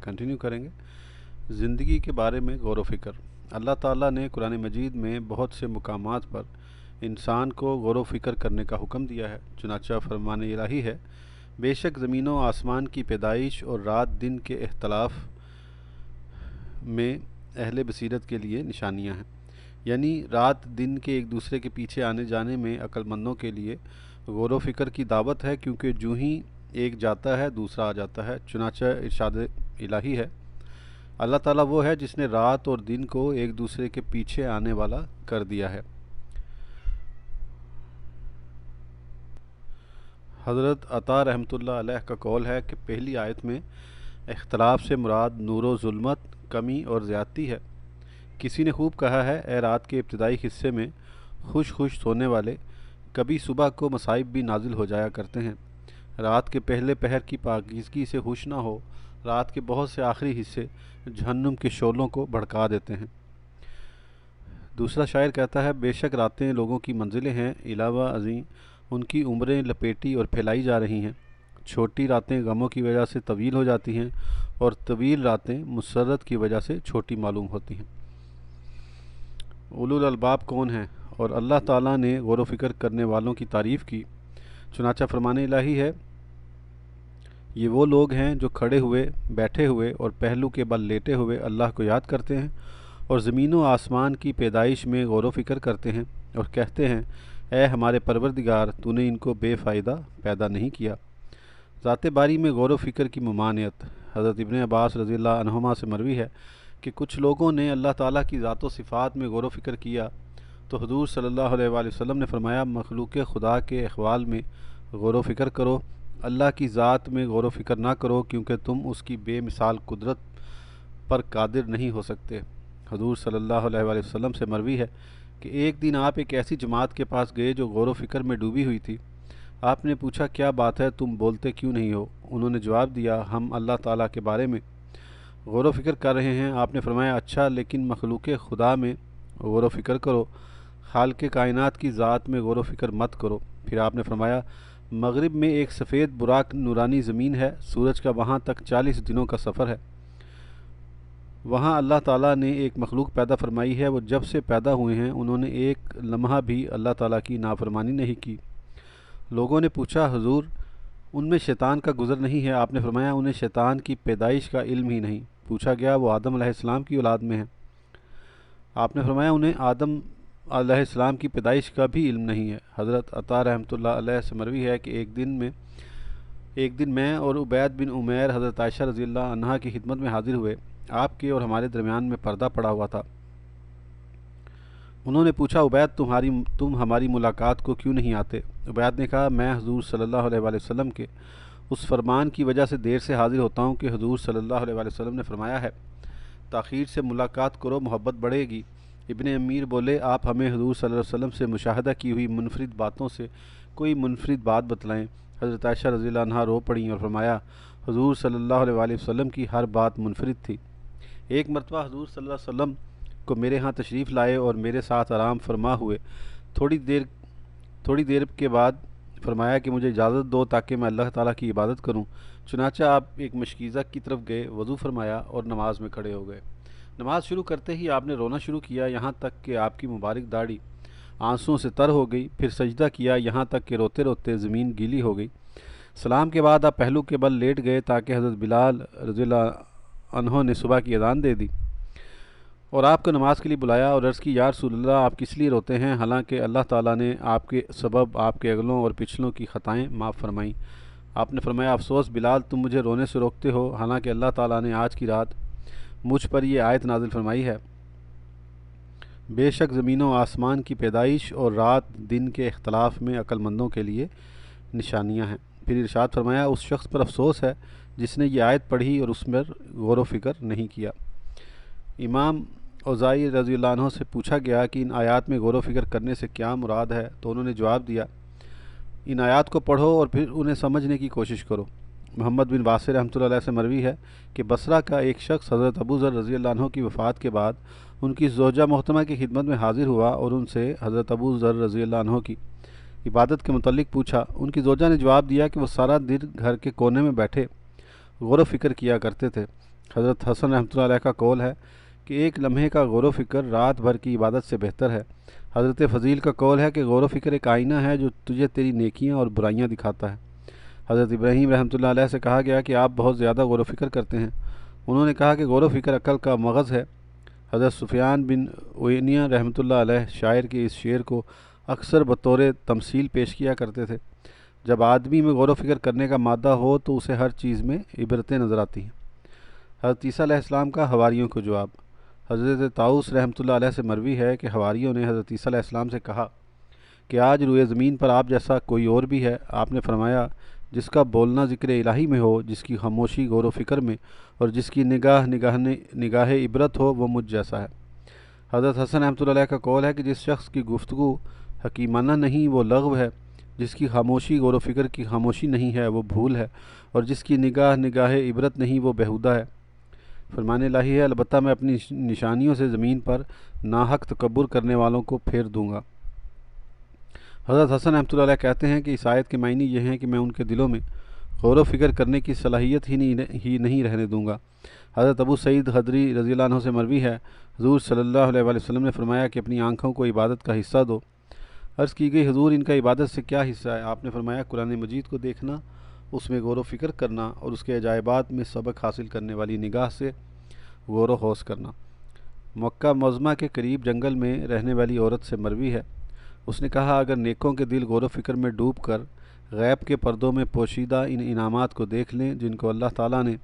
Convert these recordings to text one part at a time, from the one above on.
Continue کریں گے۔ زندگی کے بارے میں غور و فکر۔ اللہ تعالیٰ نے قرآن مجید میں بہت سے مقامات پر انسان کو غور و فکر کرنے کا حکم دیا ہے۔ چنانچہ فرمان الہی ہے، بے شک زمین و آسمان کی پیدائش اور رات دن کے اختلاف میں اہل بصیرت کے لیے نشانیاں ہیں، یعنی رات دن کے ایک دوسرے کے پیچھے آنے جانے میں عقل مندوں کے لیے غور و فکر کی دعوت ہے، کیونکہ جو ہی ایک جاتا ہے دوسرا آ جاتا ہے۔ چنانچہ ارشاد الہی ہے، اللہ تعالیٰ وہ ہے جس نے رات اور دن کو ایک دوسرے کے پیچھے آنے والا کر دیا ہے۔ حضرت عطا رحمۃ اللہ علیہ کا قول ہے کہ پہلی آیت میں اختلاف سے مراد نور و ظلمت، کمی اور زیادتی ہے۔ کسی نے خوب کہا ہے، اے رات کے ابتدائی حصے میں خوش خوش سونے والے، کبھی صبح کو مصائب بھی نازل ہو جایا کرتے ہیں۔ رات کے پہلے پہر کی پاکیزگی سے خوش نہ ہو، رات کے بہت سے آخری حصے جہنم کے شعلوں کو بھڑکا دیتے ہیں۔ دوسرا شاعر کہتا ہے، بے شک راتیں لوگوں کی منزلیں ہیں، علاوہ ازیں ان کی عمریں لپیٹی اور پھیلائی جا رہی ہیں۔ چھوٹی راتیں غموں کی وجہ سے طویل ہو جاتی ہیں اور طویل راتیں مسرت کی وجہ سے چھوٹی معلوم ہوتی ہیں۔ اولو الالباب کون ہیں؟ اور اللہ تعالیٰ نے غور و فکر کرنے والوں کی تعریف کی۔ چنانچہ فرمان الہی ہے، یہ وہ لوگ ہیں جو کھڑے ہوئے، بیٹھے ہوئے اور پہلو کے بل لیٹے ہوئے اللہ کو یاد کرتے ہیں اور زمین و آسمان کی پیدائش میں غور و فکر کرتے ہیں اور کہتے ہیں، اے ہمارے پروردگار، تو نے ان کو بے فائدہ پیدا نہیں کیا۔ ذات باری میں غور و فکر کی ممانعت۔ حضرت ابن عباس رضی اللہ عنہما سے مروی ہے کہ کچھ لوگوں نے اللہ تعالیٰ کی ذات و صفات میں غور و فکر کیا تو حضور صلی اللہ علیہ وآلہ وسلم نے فرمایا، مخلوق خدا کے احوال میں غور و فکر کرو، اللہ کی ذات میں غور و فکر نہ کرو، کیونکہ تم اس کی بے مثال قدرت پر قادر نہیں ہو سکتے۔ حضور صلی اللہ علیہ وآلہ وسلم سے مروی ہے کہ ایک دن آپ ایک ایسی جماعت کے پاس گئے جو غور و فکر میں ڈوبی ہوئی تھی۔ آپ نے پوچھا، کیا بات ہے، تم بولتے کیوں نہیں ہو؟ انہوں نے جواب دیا، ہم اللہ تعالیٰ کے بارے میں غور و فکر کر رہے ہیں۔ آپ نے فرمایا، اچھا، لیکن مخلوق خدا میں غور و فکر کرو، خالق کائنات کی ذات میں غور و فکر مت کرو۔ پھر آپ نے فرمایا، مغرب میں ایک سفید براق نورانی زمین ہے، سورج کا وہاں تک 40 دنوں کا سفر ہے۔ وہاں اللہ تعالیٰ نے ایک مخلوق پیدا فرمائی ہے، وہ جب سے پیدا ہوئے ہیں انہوں نے ایک لمحہ بھی اللہ تعالیٰ کی نافرمانی نہیں کی۔ لوگوں نے پوچھا، حضور، ان میں شیطان کا گزر نہیں ہے؟ آپ نے فرمایا، انہیں شیطان کی پیدائش کا علم ہی نہیں۔ پوچھا گیا، وہ آدم علیہ السلام کی اولاد میں ہیں؟ آپ نے فرمایا، انہیں آدم علیہ السلام کی پیدائش کا بھی علم نہیں ہے۔ حضرت عطا رحمۃ اللہ علیہ سے مروی ہے کہ ایک دن میں اور عبید بن عمیر حضرت عائشہ رضی اللہ عنہا کی خدمت میں حاضر ہوئے۔ آپ کے اور ہمارے درمیان میں پردہ پڑا ہوا تھا۔ انہوں نے پوچھا، عبید، تم ہماری ملاقات کو کیوں نہیں آتے؟ عبید نے کہا، میں حضور صلی اللہ علیہ وآلہ وسلم کے اس فرمان کی وجہ سے دیر سے حاضر ہوتا ہوں کہ حضور صلی اللہ علیہ وآلہ وسلم نے فرمایا ہے، تاخیر سے ملاقات کرو، محبت بڑھے گی۔ ابن امیر بولے، آپ ہمیں حضور صلی اللہ علیہ وسلم سے مشاہدہ کی ہوئی منفرد باتوں سے کوئی منفرد بات بتلائیں۔ حضرت عائشہ رضی اللہ عنہا رو پڑیں اور فرمایا، حضور صلی اللہ علیہ وآلہ وسلم کی ہر بات منفرد تھی۔ ایک مرتبہ حضور صلی اللہ علیہ وسلم کو میرے ہاں تشریف لائے اور میرے ساتھ آرام فرما ہوئے۔ تھوڑی دیر کے بعد فرمایا کہ مجھے اجازت دو تاکہ میں اللہ تعالیٰ کی عبادت کروں۔ چنانچہ آپ ایک مشکیزہ کی طرف گئے، وضو فرمایا اور نماز میں کھڑے ہو گئے۔ نماز شروع کرتے ہی آپ نے رونا شروع کیا، یہاں تک کہ آپ کی مبارک داڑھی آنسوؤں سے تر ہو گئی۔ پھر سجدہ کیا، یہاں تک کہ روتے روتے زمین گیلی ہو گئی۔ سلام کے بعد آپ پہلو کے بل لیٹ گئے تاکہ حضرت بلال رضی اللہ عنہ نے صبح کی اذان دے دی اور آپ کو نماز کے لیے بلایا اور عرض کی، یا رسول اللہ، آپ کس لیے روتے ہیں، حالانکہ اللہ تعالیٰ نے آپ کے سبب آپ کے اگلوں اور پچھلوں کی خطائیں معاف فرمائیں۔ آپ نے فرمایا، افسوس بلال، تم مجھے رونے سے روکتے ہو، حالانکہ اللہ تعالیٰ نے آج کی رات مجھ پر یہ آیت نازل فرمائی ہے، بے شک زمین و آسمان کی پیدائش اور رات دن کے اختلاف میں عقل مندوں کے لیے نشانیاں ہیں۔ پھر ارشاد فرمایا، اس شخص پر افسوس ہے جس نے یہ آیت پڑھی اور اس پر غور و فکر نہیں کیا۔ امام اوزائی رضی اللہ عنہ سے پوچھا گیا کہ ان آیات میں غور و فکر کرنے سے کیا مراد ہے، تو انہوں نے جواب دیا، ان آیات کو پڑھو اور پھر انہیں سمجھنے کی کوشش کرو۔ محمد بن واسع رحمۃ اللہ علیہ سے مروی ہے کہ بصرہ کا ایک شخص حضرت ابو ذر رضی اللہ عنہ کی وفات کے بعد ان کی زوجہ محترمہ کی خدمت میں حاضر ہوا اور ان سے حضرت ابو ذر رضی اللہ عنہ کی عبادت کے متعلق پوچھا۔ ان کی زوجہ نے جواب دیا کہ وہ سارا دن گھر کے کونے میں بیٹھے غور و فکر کیا کرتے تھے۔ حضرت حسن رحمۃ اللہ علیہ کا قول ہے کہ ایک لمحے کا غور و فکر رات بھر کی عبادت سے بہتر ہے۔ حضرت فضیل کا قول ہے کہ غور و فکر ایک آئینہ ہے جو تجھے تیری نیکیاں اور برائیاں دکھاتا ہے۔ حضرت ابراہیم رحمۃ اللہ علیہ سے کہا گیا کہ آپ بہت زیادہ غور و فکر کرتے ہیں۔ انہوں نے کہا کہ غور و فکر عقل کا مغز ہے۔ حضرت سفیان بن عیینہ رحمۃ اللہ علیہ شاعر کے اس شعر کو اکثر بطور تمثیل پیش کیا کرتے تھے۔ جب آدمی میں غور و فکر کرنے کا مادہ ہو تو اسے ہر چیز میں عبرتیں نظر آتی ہیں۔ حضرت عیسیٰ علیہ السلام کا حواریوں کو جواب۔ حضرت طاؤس رحمۃ اللہ علیہ سے مروی ہے کہ حواریوں نے حضرت عیسیٰ علیہ السلام سے کہا کہ آج روئے زمین پر آپ جیسا کوئی اور بھی ہے؟ آپ نے فرمایا جس کا بولنا ذکر الہی میں ہو، جس کی خاموشی غور و فکر میں، اور جس کی نگاہ عبرت ہو، وہ مجھ جیسا ہے۔ حضرت حسن رحمۃ اللہ علیہ کا قول ہے کہ جس شخص کی گفتگو حکیمانہ نہیں وہ لغو ہے، جس کی خاموشی غور و فکر کی خاموشی نہیں ہے وہ بھول ہے، اور جس کی نگاہ عبرت نہیں وہ بیہودہ ہے۔ فرمان الہی ہے البتہ میں اپنی نشانیوں سے زمین پر ناحق تکبر کرنے والوں کو پھیر دوں گا۔ حضرت حسن رحمۃ اللہ علیہ کہتے ہیں کہ اس آیت کے معنی یہ ہیں کہ میں ان کے دلوں میں غور و فکر کرنے کی صلاحیت ہی نہیں رہنے دوں گا۔ حضرت ابو سعید خدری رضی اللہ عنہ سے مروی ہے حضور صلی اللہ علیہ وآلہ وسلم نے فرمایا کہ اپنی آنکھوں کو عبادت کا حصہ دو۔ عرض کی گئی حضور ان کا عبادت سے کیا حصہ ہے؟ آپ نے فرمایا قرآن مجید کو دیکھنا، اس میں غور و فکر کرنا، اور اس کے عجائبات میں سبق حاصل کرنے والی نگاہ سے غور و خوض کرنا۔ مکہ معظمہ کے قریب جنگل میں رہنے والی عورت سے مروی ہے، اس نے کہا اگر نیکوں کے دل غور و فکر میں ڈوب کر غیب کے پردوں میں پوشیدہ ان انعامات کو دیکھ لیں جن کو اللہ تعالیٰ نے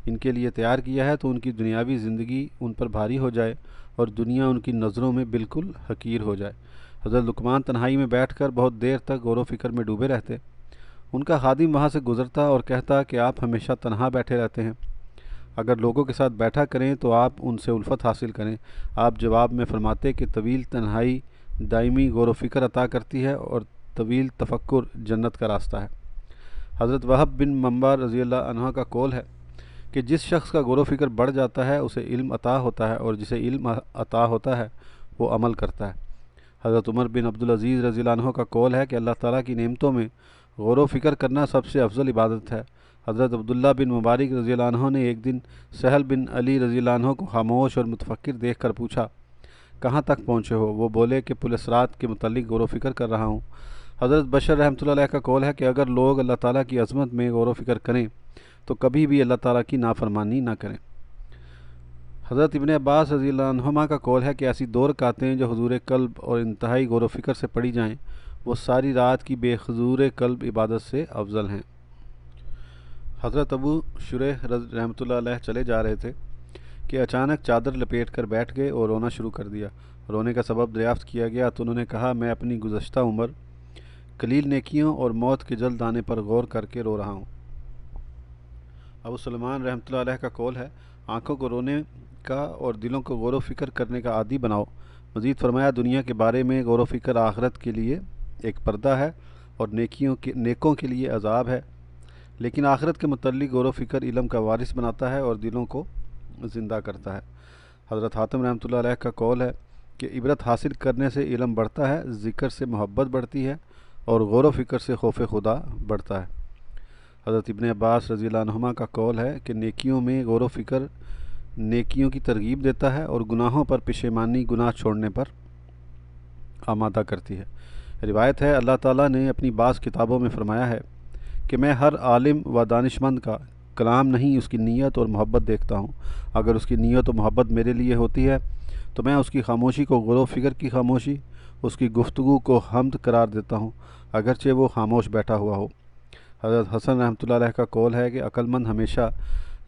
ان کے لیے تیار کیا ہے تو ان کی دنیاوی زندگی ان پر بھاری ہو جائے اور دنیا ان کی نظروں میں بالکل حقیر ہو جائے۔ حضرت لقمان تنہائی میں بیٹھ کر بہت دیر تک غور و فکر میں ڈوبے رہتے۔ ان کا خادم وہاں سے گزرتا اور کہتا کہ آپ ہمیشہ تنہا بیٹھے رہتے ہیں، اگر لوگوں کے ساتھ بیٹھا کریں تو آپ ان سے الفت حاصل کریں۔ آپ جواب میں فرماتے کہ طویل تنہائی دائمی غور و فکر عطا کرتی ہے اور طویل تفکر جنت کا راستہ ہے۔ حضرت وہب بن منبع رضی اللہ عنہ کا قول ہے کہ جس شخص کا غور و فکر بڑھ جاتا ہے اسے علم عطا ہوتا ہے، اور جسے علم عطا ہوتا ہے وہ عمل کرتا ہے۔ حضرت عمر بن عبدالعزیز رضی اللہ عنہ کا قول ہے کہ اللہ تعالیٰ کی نعمتوں میں غور و فکر کرنا سب سے افضل عبادت ہے۔ حضرت عبداللہ بن مبارک رضی اللہ عنہ نے ایک دن سہل بن علی رضی اللہ عنہ کو خاموش اور متفکر دیکھ کر پوچھا کہاں تک پہنچے ہو؟ وہ بولے کہ پل صراط کے متعلق غور و فکر کر رہا ہوں۔ حضرت بشر رحمۃ اللہ علیہ کا قول ہے کہ اگر لوگ اللہ تعالیٰ کی عظمت میں غور و فکر کریں تو کبھی بھی اللہ تعالیٰ کی نافرمانی نہ کریں۔ حضرت ابن عباس رضی اللہ عنہما کا قول ہے کہ ایسی دو رکعتیں جو حضور قلب اور انتہائی غور و فکر سے پڑھی جائیں وہ ساری رات کی بے حضور قلب عبادت سے افضل ہیں۔ حضرت ابو شریح رحمۃ اللہ علیہ چلے جا رہے تھے کہ اچانک چادر لپیٹ کر بیٹھ گئے اور رونا شروع کر دیا۔ رونے کا سبب دریافت کیا گیا تو انہوں نے کہا میں اپنی گزشتہ عمر، قلیل نیکیوں اور موت کے جلد آنے پر غور کر کے رو رہا ہوں۔ ابو سلمان رحمۃ اللہ علیہ کا قول ہے آنکھوں کو رونے کا اور دلوں کو غور و فکر کرنے کا عادی بناؤ۔ مزید فرمایا دنیا کے بارے میں غور و فکر آخرت کے لیے ایک پردہ ہے اور نیکوں کے لیے عذاب ہے، لیکن آخرت کے متعلق غور و فکر علم کا وارث بناتا ہے اور دلوں کو زندہ کرتا ہے۔ حضرت حاتم رحمۃ اللہ علیہ کا قول ہے کہ عبرت حاصل کرنے سے علم بڑھتا ہے، ذکر سے محبت بڑھتی ہے اور غور و فکر سے خوف خدا بڑھتا ہے۔ حضرت ابن عباس رضی اللہ عنہما کا قول ہے کہ نیکیوں میں غور و فکر نیکیوں کی ترغیب دیتا ہے اور گناہوں پر پشیمانی گناہ چھوڑنے پر آمادہ کرتی ہے۔ روایت ہے اللہ تعالیٰ نے اپنی بعض کتابوں میں فرمایا ہے کہ میں ہر عالم و دانشمند کا کلام نہیں اس کی نیت اور محبت دیکھتا ہوں، اگر اس کی نیت و محبت میرے لیے ہوتی ہے تو میں اس کی خاموشی کو غور و فکر کی خاموشی، اس کی گفتگو کو حمد قرار دیتا ہوں اگرچہ وہ خاموش بیٹھا ہوا ہو۔ حضرت حسن رحمۃ اللہ علیہ کا قول ہے کہ عقل مند ہمیشہ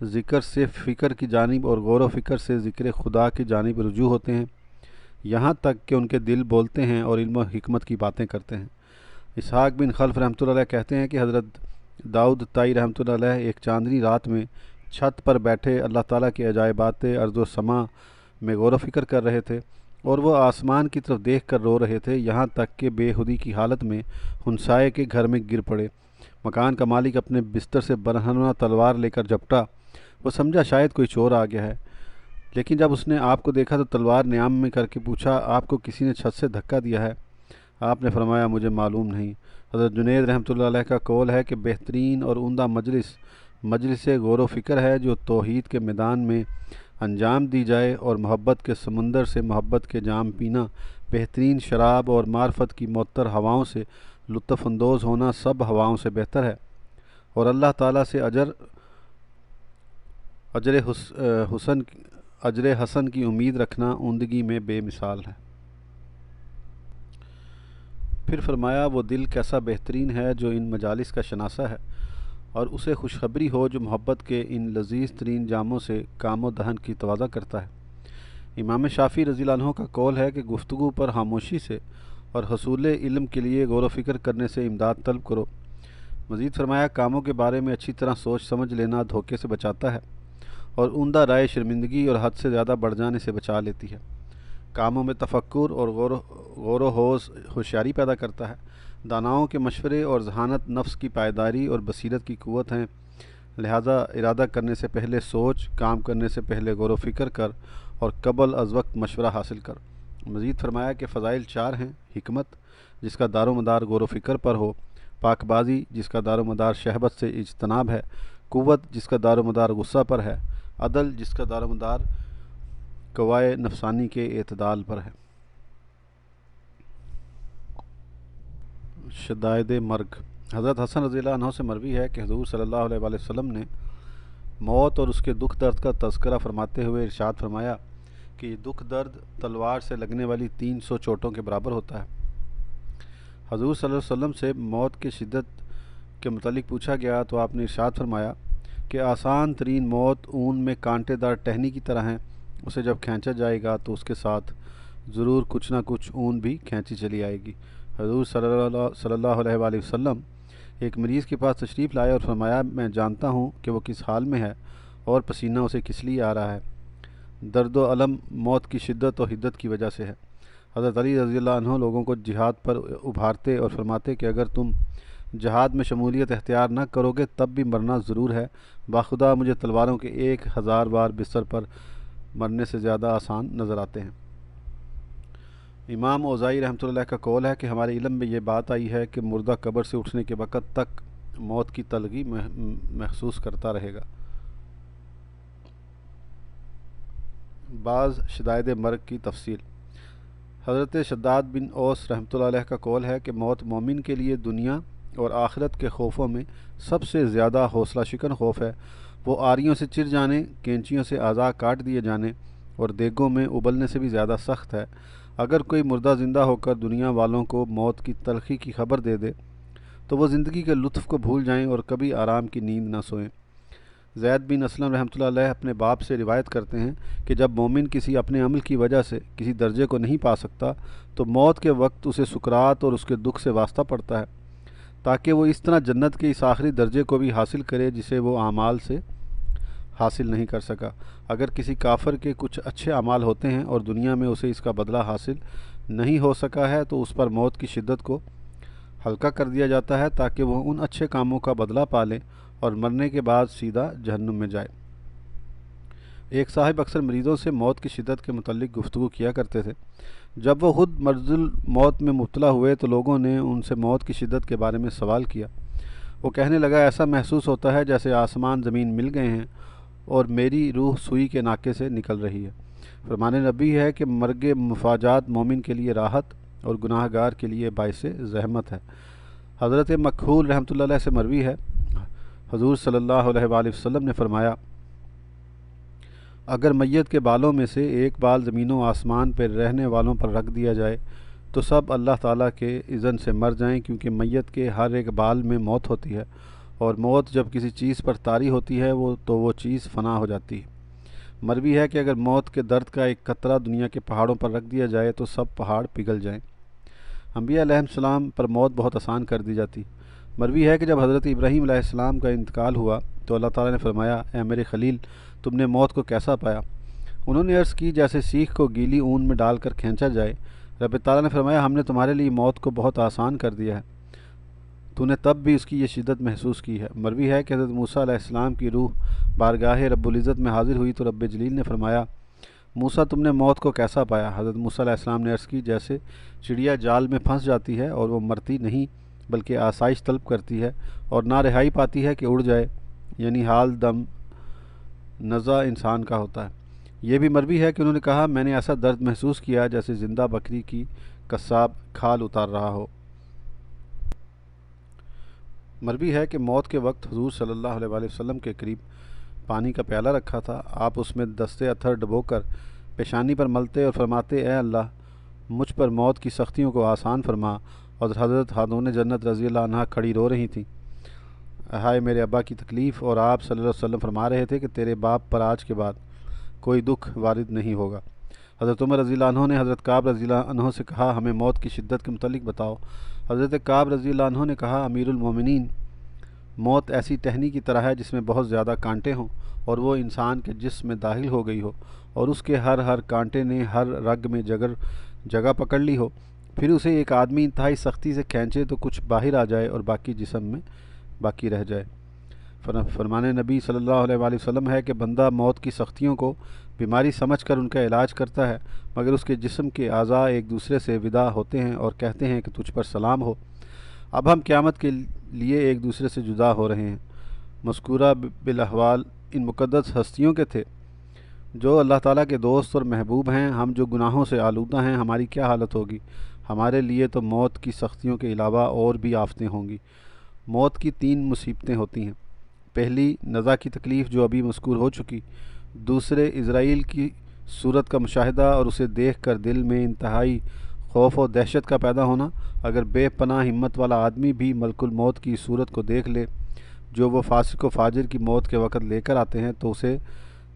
ذکر سے فکر کی جانب اور غور و فکر سے ذکر خدا کی جانب رجوع ہوتے ہیں، یہاں تک کہ ان کے دل بولتے ہیں اور علم و حکمت کی باتیں کرتے ہیں۔ اسحاق بن خلف رحمۃ اللہ علیہ کہتے ہیں کہ حضرت داؤد طائی رحمۃ اللہ علیہ ایک چاندنی رات میں چھت پر بیٹھے اللہ تعالیٰ کے عجائبات ارض و سما میں غور و فکر کر رہے تھے اور وہ آسمان کی طرف دیکھ کر رو رہے تھے، یہاں تک کہ بے خودی کی حالت میں ہنسائے کے گھر میں گر پڑے۔ مکان کا مالک اپنے بستر سے برہنہ تلوار لے کر جھپٹا، وہ سمجھا شاید کوئی چور آ گیا ہے، لیکن جب اس نے آپ کو دیکھا تو تلوار نیام میں کر کے پوچھا آپ کو کسی نے چھت سے دھکا دیا ہے؟ آپ نے فرمایا مجھے معلوم نہیں۔ حضرت جنید رحمۃ اللہ علیہ کا قول ہے کہ بہترین اور عمدہ مجلس مجلس غور و فکر ہے جو توحید کے میدان میں انجام دی جائے، اور محبت کے سمندر سے محبت کے جام پینا، بہترین شراب اور معرفت کی معطر ہواؤں سے لطف اندوز ہونا سب ہواؤں سے بہتر ہے، اور اللہ تعالیٰ سے اجر حسن کی امید رکھنا عمدگی میں بے مثال ہے۔ پھر فرمایا وہ دل کیسا بہترین ہے جو ان مجالس کا شناسہ ہے، اور اسے خوشخبری ہو جو محبت کے ان لذیذ ترین جاموں سے کام و دہن کی تواضع کرتا ہے۔ امام شافعی رضی اللہ عنہ کا قول ہے کہ گفتگو پر خاموشی سے اور حصول علم کے لیے غور و فکر کرنے سے امداد طلب کرو۔ مزید فرمایا کاموں کے بارے میں اچھی طرح سوچ سمجھ لینا دھوکے سے بچاتا ہے، اور عمدہ رائے شرمندگی اور حد سے زیادہ بڑھ جانے سے بچا لیتی ہے۔ کاموں میں تفکر اور غور و خوض ہوشیاری پیدا کرتا ہے۔ داناؤں کے مشورے اور ذہانت نفس کی پائیداری اور بصیرت کی قوت ہیں، لہذا ارادہ کرنے سے پہلے سوچ، کام کرنے سے پہلے غور و فکر کر، اور قبل از وقت مشورہ حاصل کر۔ مزید فرمایا کہ فضائل 4 ہیں: حکمت جس کا دار و مدار غور و فکر پر ہو، پاک بازی جس کا دار و مدار شہوت سے اجتناب ہے، قوت جس کا دار و مدار غصہ پر ہے، عدل جس کا دار و مدار قوائے نفسانی کے اعتدال پر ہے۔ شدائد مرگ۔ حضرت حسن رضی اللہ عنہ سے مروی ہے کہ حضور صلی اللہ علیہ وآلہ وسلم نے موت اور اس کے دکھ درد کا تذکرہ فرماتے ہوئے ارشاد فرمایا کہ یہ دکھ درد تلوار سے لگنے والی 300 چوٹوں کے برابر ہوتا ہے۔ حضور صلی اللہ علیہ وسلم سے موت کی شدت کے متعلق پوچھا گیا تو آپ نے ارشاد فرمایا کہ آسان ترین موت اون میں کانٹے دار ٹہنی کی طرح ہے، اسے جب کھینچا جائے گا تو اس کے ساتھ ضرور کچھ نہ کچھ اون بھی کھینچی چلی آئے گی۔ حضور صلی اللہ علیہ وآلہ وسلم ایک مریض کے پاس تشریف لائے اور فرمایا میں جانتا ہوں کہ وہ کس حال میں ہے اور پسینہ اسے کس لیے آ رہا ہے۔ درد و الم موت کی شدت و حدت کی وجہ سے ہے۔ حضرت علی رضی اللہ عنہ لوگوں کو جہاد پر ابھارتے اور فرماتے کہ اگر تم جہاد میں شمولیت اختیار نہ کرو گے تب بھی مرنا ضرور ہے، باخدا مجھے تلواروں کے 1000 بار بستر پر مرنے سے زیادہ آسان نظر آتے ہیں۔ امام اوزاعی رحمۃ اللہ کا قول ہے کہ ہمارے علم میں یہ بات آئی ہے کہ مردہ قبر سے اٹھنے کے وقت تک موت کی تلخی محسوس کرتا رہے گا۔ بعض شدائد مرگ کی تفصیل۔ حضرت شداد بن اوس رحمۃ اللہ علیہ کا قول ہے کہ موت مومن کے لیے دنیا اور آخرت کے خوفوں میں سب سے زیادہ حوصلہ شکن خوف ہے۔ وہ آریوں سے چر جانے، کینچیوں سے اعضاء کاٹ دیے جانے اور دیگوں میں ابلنے سے بھی زیادہ سخت ہے۔ اگر کوئی مردہ زندہ ہو کر دنیا والوں کو موت کی تلخی کی خبر دے دے تو وہ زندگی کے لطف کو بھول جائیں اور کبھی آرام کی نیند نہ سوئیں۔ زید بن اسلم رحمۃ اللہ علیہ اپنے باپ سے روایت کرتے ہیں کہ جب مومن کسی اپنے عمل کی وجہ سے کسی درجے کو نہیں پا سکتا تو موت کے وقت اسے سکرات اور اس کے دکھ سے واسطہ پڑتا ہے تاکہ وہ اس طرح جنت کے اس آخری درجے کو بھی حاصل کرے جسے وہ اعمال سے حاصل نہیں کر سکا۔ اگر کسی کافر کے کچھ اچھے اعمال ہوتے ہیں اور دنیا میں اسے اس کا بدلہ حاصل نہیں ہو سکا ہے تو اس پر موت کی شدت کو ہلکا کر دیا جاتا ہے تاکہ وہ ان اچھے کاموں کا بدلہ پا لے اور مرنے کے بعد سیدھا جہنم میں جائے۔ ایک صاحب اکثر مریضوں سے موت کی شدت کے متعلق گفتگو کیا کرتے تھے۔ جب وہ خود مرض الموت میں مبتلا ہوئے تو لوگوں نے ان سے موت کی شدت کے بارے میں سوال کیا۔ وہ کہنے لگا ایسا محسوس ہوتا ہے جیسے آسمان زمین مل گئے ہیں اور میری روح سوئی کے ناکے سے نکل رہی ہے۔ فرمان نبی ہے کہ مرگ مفاجات مومن کے لیے راحت اور گناہ گار کے لیے باعث زحمت ہے۔ حضرت مکحول رحمۃ اللہ علیہ سے مروی ہے حضور صلی اللہ علیہ وآلہ وسلم نے فرمایا اگر میت کے بالوں میں سے ایک بال زمین و آسمان پر رہنے والوں پر رکھ دیا جائے تو سب اللہ تعالیٰ کے اذن سے مر جائیں، کیونکہ میت کے ہر ایک بال میں موت ہوتی ہے، اور موت جب کسی چیز پر طاری ہوتی ہے تو وہ چیز فنا ہو جاتی ہے۔ مروی ہے کہ اگر موت کے درد کا ایک قطرہ دنیا کے پہاڑوں پر رکھ دیا جائے تو سب پہاڑ پگھل جائیں۔ انبیاء علیہ السلام پر موت بہت آسان کر دی جاتی۔ مروی ہے کہ جب حضرت ابراہیم علیہ السلام کا انتقال ہوا تو اللہ تعالیٰ نے فرمایا اے میرے خلیل تم نے موت کو کیسا پایا؟ انہوں نے عرض کی جیسے سیخ کو گیلی اون میں ڈال کر کھینچا جائے۔ رب تعالیٰ نے فرمایا ہم نے تمہارے لیے موت کو بہت آسان کر دیا ہے، تو نے تب بھی اس کی یہ شدت محسوس کی ہے۔ مروی ہے کہ حضرت موسیٰ علیہ السلام کی روح بارگاہ رب العزت میں حاضر ہوئی تو رب جلیل نے فرمایا موسیٰ تم نے موت کو کیسا پایا؟ حضرت موسیٰ علیہ السلام نے عرض کی جیسے چڑیا جال میں پھنس جاتی ہے اور وہ مرتی نہیں بلکہ آسائش طلب کرتی ہے اور نہ رہائی پاتی ہے کہ اڑ جائے، یعنی حال دم نزع انسان کا ہوتا ہے۔ یہ بھی مروی ہے کہ انہوں نے کہا میں نے ایسا درد محسوس کیا جیسے زندہ بکری کی قصاب کھال اتار رہا ہو۔ مروی ہے کہ موت کے وقت حضور صلی اللہ علیہ وآلہ وسلم کے قریب پانی کا پیالہ رکھا تھا، آپ اس میں دستے اتھر ڈبو کر پیشانی پر ملتے اور فرماتے اے اللہ مجھ پر موت کی سختیوں کو آسان فرما، اور حضرت خاتون جنت رضی اللہ عنہا کھڑی رو رہی تھیں، ہائے میرے ابا کی تکلیف، اور آپ صلی اللہ علیہ وسلم فرما رہے تھے کہ تیرے باپ پر آج کے بعد کوئی دکھ وارد نہیں ہوگا۔ حضرت عمر رضی اللہ عنہ نے حضرت کعب رضی اللہ عنہ سے کہا ہمیں موت کی شدت کے متعلق بتاؤ۔ حضرت کعب رضی اللہ عنہ نے کہا امیر المومنین، موت ایسی ٹہنی کی طرح ہے جس میں بہت زیادہ کانٹے ہوں اور وہ انسان کے جسم میں داخل ہو گئی ہو اور اس کے ہر کانٹے نے ہر رگ میں جگہ پکڑ لی ہو، پھر اسے ایک آدمی انتہائی سختی سے کھینچے تو کچھ باہر آ جائے اور باقی جسم میں باقی رہ جائے۔ فرمان نبی صلی اللہ علیہ وآلہ وسلم ہے کہ بندہ موت کی سختیوں کو بیماری سمجھ کر ان کا علاج کرتا ہے، مگر اس کے جسم کے اعضاء ایک دوسرے سے ودا ہوتے ہیں اور کہتے ہیں کہ تجھ پر سلام ہو، اب ہم قیامت کے لیے ایک دوسرے سے جدا ہو رہے ہیں۔ مذکورہ بالاحوال ان مقدس ہستیوں کے تھے جو اللہ تعالیٰ کے دوست اور محبوب ہیں، ہم جو گناہوں سے آلودہ ہیں ہماری کیا حالت ہوگی؟ ہمارے لیے تو موت کی سختیوں کے علاوہ اور بھی آفتیں ہوں گی۔ موت کی 3 مصیبتیں ہوتی ہیں، پہلی نزع کی تکلیف جو ابھی مذکور ہو چکی، دوسرے اسرائیل کی صورت کا مشاہدہ اور اسے دیکھ کر دل میں انتہائی خوف و دہشت کا پیدا ہونا، اگر بے پناہ ہمت والا آدمی بھی ملک الموت کی صورت کو دیکھ لے جو وہ فاسق و فاجر کی موت کے وقت لے کر آتے ہیں تو اسے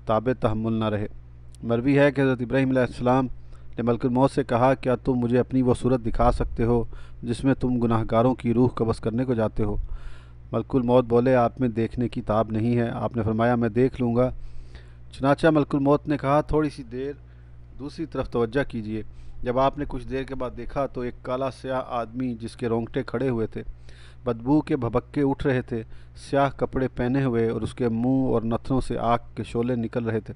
تاب تحمل نہ رہے۔ مروی ہے کہ حضرت ابراہیم علیہ السلام نے ملک الموت سے کہا کیا تم مجھے اپنی وہ صورت دکھا سکتے ہو جس میں تم گناہ گاروں کی روح قبض کرنے کو جاتے ہو؟ ملک الموت بولے آپ میں دیکھنے کی تاب نہیں ہے۔ آپ نے فرمایا میں دیکھ لوں گا۔ چنانچہ ملک الموت نے کہا تھوڑی سی دیر دوسری طرف توجہ کیجیے۔ جب آپ نے کچھ دیر کے بعد دیکھا تو ایک کالا سیاہ آدمی جس کے رونگٹے کھڑے ہوئے تھے، بدبو کے بھبکے اٹھ رہے تھے، سیاہ کپڑے پہنے ہوئے اور اس کے منہ اور نتھنوں سے آگ کے شعلے نکل رہے تھے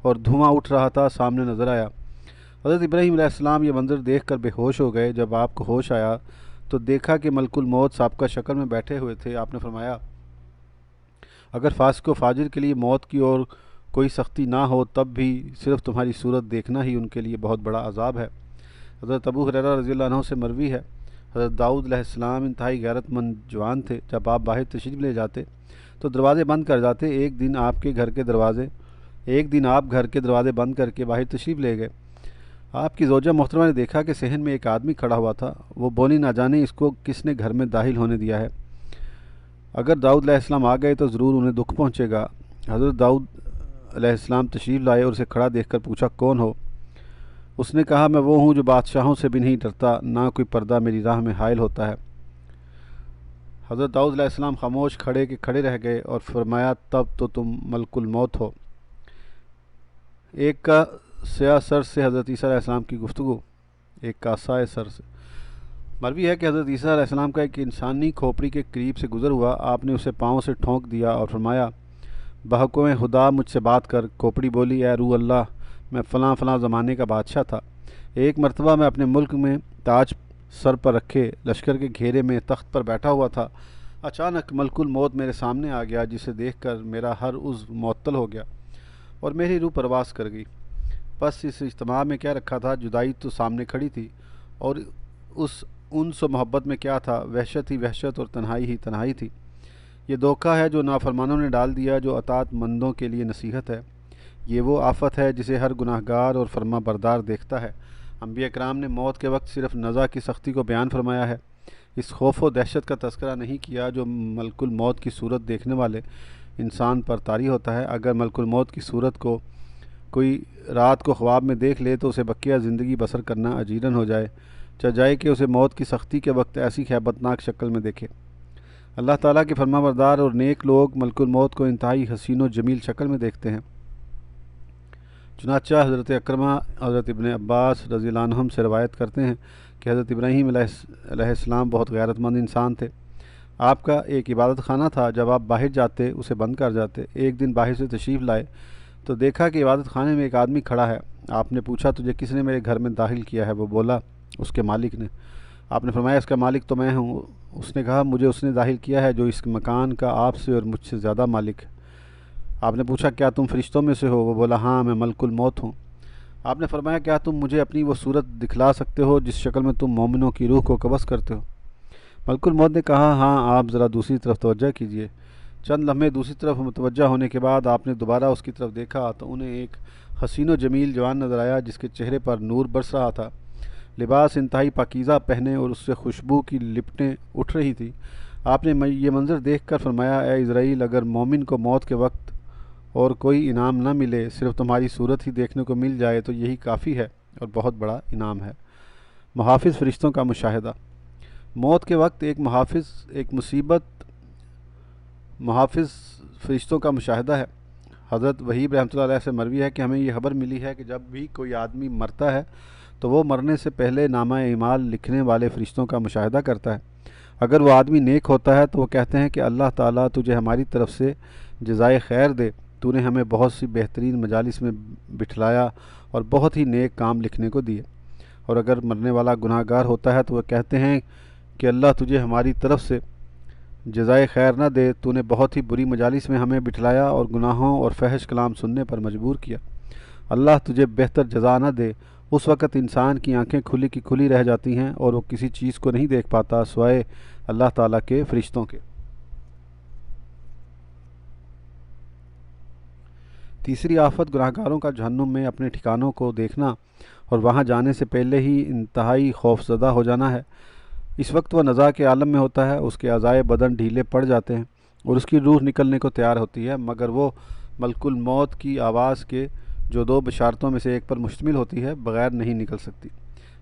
اور دھواں اٹھ رہا تھا، سامنے نظر آیا۔ حضرت ابراہیم علیہ السلام یہ منظر دیکھ کر بے ہوش ہو گئے۔ جب آپ کو ہوش آیا تو دیکھا کہ ملک الموت سابقہ شکل میں بیٹھے ہوئے تھے۔ آپ نے فرمایا اگر فاسق و فاجر کے لیے موت کی اور کوئی سختی نہ ہو تب بھی صرف تمہاری صورت دیکھنا ہی ان کے لیے بہت بڑا عذاب ہے۔ حضرت ابو ہریرہ رضی اللہ عنہ سے مروی ہے حضرت داؤد علیہ السلام انتہائی غیرت مند جوان تھے، جب آپ باہر تشریف لے جاتے تو دروازے بند کر جاتے۔ ایک دن آپ گھر کے دروازے بند کر کے باہر تشریف لے گئے۔ آپ کی زوجہ محترمہ نے دیکھا کہ صحن میں ایک آدمی کھڑا ہوا تھا، وہ بولی نہ جانے اس کو کس نے گھر میں داخل ہونے دیا ہے، اگر داؤد علیہ السلام آ گئے تو ضرور انہیں دکھ پہنچے گا۔ حضرت داؤد علیہ السلام تشریف لائے اور اسے کھڑا دیکھ کر پوچھا کون ہو؟ اس نے کہا میں وہ ہوں جو بادشاہوں سے بھی نہیں ڈرتا، نہ کوئی پردہ میری راہ میں حائل ہوتا ہے۔ حضرت داؤد علیہ السلام خاموش کھڑے رہ گئے اور فرمایا تب تو تم ملک الموت ہو۔ ایک کا سیاہ سر سے حضرت عیسیٰ علیہ السلام کی گفتگو، ایک کا سائے سر سے۔ مروی ہے کہ حضرت عیسیٰ علیہ السلام کا ایک انسانی کھوپڑی کے قریب سے گزر ہوا، آپ نے اسے پاؤں سے ٹھونک دیا اور فرمایا بحکم خدا مجھ سے بات کر۔ کھوپڑی بولی اے روح اللہ، میں فلاں فلاں زمانے کا بادشاہ تھا، ایک مرتبہ میں اپنے ملک میں تاج سر پر رکھے لشکر کے گھیرے میں تخت پر بیٹھا ہوا تھا، اچانک ملک الموت میرے سامنے آ گیا جسے دیکھ کر میرا ہر عضو معطل ہو گیا اور میری روح پرواز کر گئی۔ بس اس اجتماع میں کیا رکھا تھا، جدائی تو سامنے کھڑی تھی اور اس انس و محبت میں کیا تھا، وحشت ہی وحشت اور تنہائی ہی تنہائی تھی۔ یہ دھوکہ ہے جو نافرمانوں نے ڈال دیا، جو اطاعت مندوں کے لیے نصیحت ہے۔ یہ وہ آفت ہے جسے ہر گناہ گار اور فرما بردار دیکھتا ہے۔ انبیاء کرام نے موت کے وقت صرف نزع کی سختی کو بیان فرمایا ہے، اس خوف و دہشت کا تذکرہ نہیں کیا جو ملک الموت کی صورت دیکھنے والے انسان پر طاری ہوتا ہے۔ اگر ملک الموت کی صورت کو کوئی رات کو خواب میں دیکھ لے تو اسے بقیہ زندگی بسر کرنا اجیرن ہو جائے، چاہے کہ اسے موت کی سختی کے وقت ایسی ہیبتناک شکل میں دیکھے۔ اللہ تعالیٰ کے فرما بردار اور نیک لوگ ملک الموت کو انتہائی حسین و جمیل شکل میں دیکھتے ہیں۔ چنانچہ حضرت اکرمہ حضرت ابن عباس رضی اللہ عنہم سے روایت کرتے ہیں کہ حضرت ابراہیم علیہ السلام بہت غیرت مند انسان تھے۔ آپ کا ایک عبادت خانہ تھا، جب آپ باہر جاتے اسے بند کر جاتے۔ ایک دن باہر سے تشریف لائے تو دیکھا کہ عبادت خانے میں ایک آدمی کھڑا ہے۔ آپ نے پوچھا تجھے کس نے میرے گھر میں داخل کیا ہے؟ وہ بولا اس کے مالک نے۔ آپ نے فرمایا اس کا مالک تو میں ہوں۔ اس نے کہا مجھے اس نے ظاہر کیا ہے جو اس مکان کا آپ سے اور مجھ سے زیادہ مالک ہے۔ آپ نے پوچھا کیا تم فرشتوں میں سے ہو؟ وہ بولا ہاں میں ملک الموت ہوں۔ آپ نے فرمایا کیا تم مجھے اپنی وہ صورت دکھلا سکتے ہو جس شکل میں تم مومنوں کی روح کو قبض کرتے ہو؟ ملک الموت نے کہا ہاں آپ ذرا دوسری طرف توجہ کیجیے۔ چند لمحے دوسری طرف متوجہ ہونے کے بعد آپ نے دوبارہ اس کی طرف دیکھا تو انہیں ایک حسین و جمیل جوان نظر آیا جس کے چہرے پر نور برس رہا تھا، لباس انتہائی پاکیزہ پہنے اور اس سے خوشبو کی لپٹیں اٹھ رہی تھی۔ آپ نے یہ منظر دیکھ کر فرمایا اے اسرائیل، اگر مومن کو موت کے وقت اور کوئی انعام نہ ملے، صرف تمہاری صورت ہی دیکھنے کو مل جائے تو یہی کافی ہے اور بہت بڑا انعام ہے۔ محافظ فرشتوں کا مشاہدہ۔ موت کے وقت ایک مصیبت محافظ فرشتوں کا مشاہدہ ہے۔ حضرت وہیب رحمۃ اللہ علیہ سے مروی ہے کہ ہمیں یہ خبر ملی ہے کہ جب بھی کوئی آدمی مرتا ہے تو وہ مرنے سے پہلے نامہ اعمال لکھنے والے فرشتوں کا مشاہدہ کرتا ہے۔ اگر وہ آدمی نیک ہوتا ہے تو وہ کہتے ہیں کہ اللہ تعالیٰ تجھے ہماری طرف سے جزائے خیر دے، تو نے ہمیں بہت سی بہترین مجالس میں بٹھلایا اور بہت ہی نیک کام لکھنے کو دیے۔ اور اگر مرنے والا گناہ گار ہوتا ہے تو وہ کہتے ہیں کہ اللہ تجھے ہماری طرف سے جزائے خیر نہ دے، تو نے بہت ہی بری مجالس میں ہمیں بٹھلایا اور گناہوں اور فحش کلام سننے پر مجبور کیا۔ اللہ تجھے بہتر جزا نہ دے۔ اس وقت انسان کی آنکھیں کھلی کی کھلی رہ جاتی ہیں اور وہ کسی چیز کو نہیں دیکھ پاتا سوائے اللہ تعالیٰ کے فرشتوں کے۔ تیسری آفت گناہ گاروں کا جہنم میں اپنے ٹھکانوں کو دیکھنا اور وہاں جانے سے پہلے ہی انتہائی خوف زدہ ہو جانا ہے۔ اس وقت وہ نزاع کے عالم میں ہوتا ہے، اس کے اعضائے بدن ڈھیلے پڑ جاتے ہیں اور اس کی روح نکلنے کو تیار ہوتی ہے، مگر وہ ملک الموت کی آواز کے جو دو بشارتوں میں سے ایک پر مشتمل ہوتی ہے بغیر نہیں نکل سکتی۔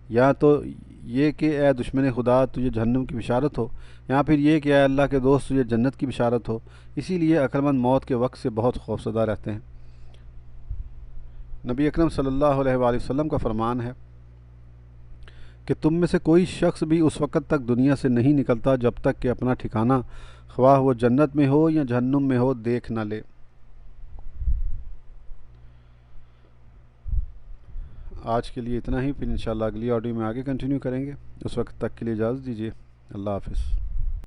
یا تو یہ کہ اے دشمن خدا تجھے جہنم کی بشارت ہو، یا پھر یہ کہ اے اللہ کے دوست تجھے جنت کی بشارت ہو۔ اسی لیے عقلمند موت کے وقت سے بہت خوفزدہ رہتے ہیں۔ نبی اکرم صلی اللہ علیہ وآلہ وسلم کا فرمان ہے کہ تم میں سے کوئی شخص بھی اس وقت تک دنیا سے نہیں نکلتا جب تک کہ اپنا ٹھکانہ خواہ وہ جنت میں ہو یا جہنم میں ہو دیکھ نہ لے۔ آج کے لیے اتنا ہی، پھر انشاءاللہ اگلی آڈیو میں آگے کنٹینیو کریں گے۔ اس وقت تک کے لیے اجازت دیجیے۔ اللہ حافظ۔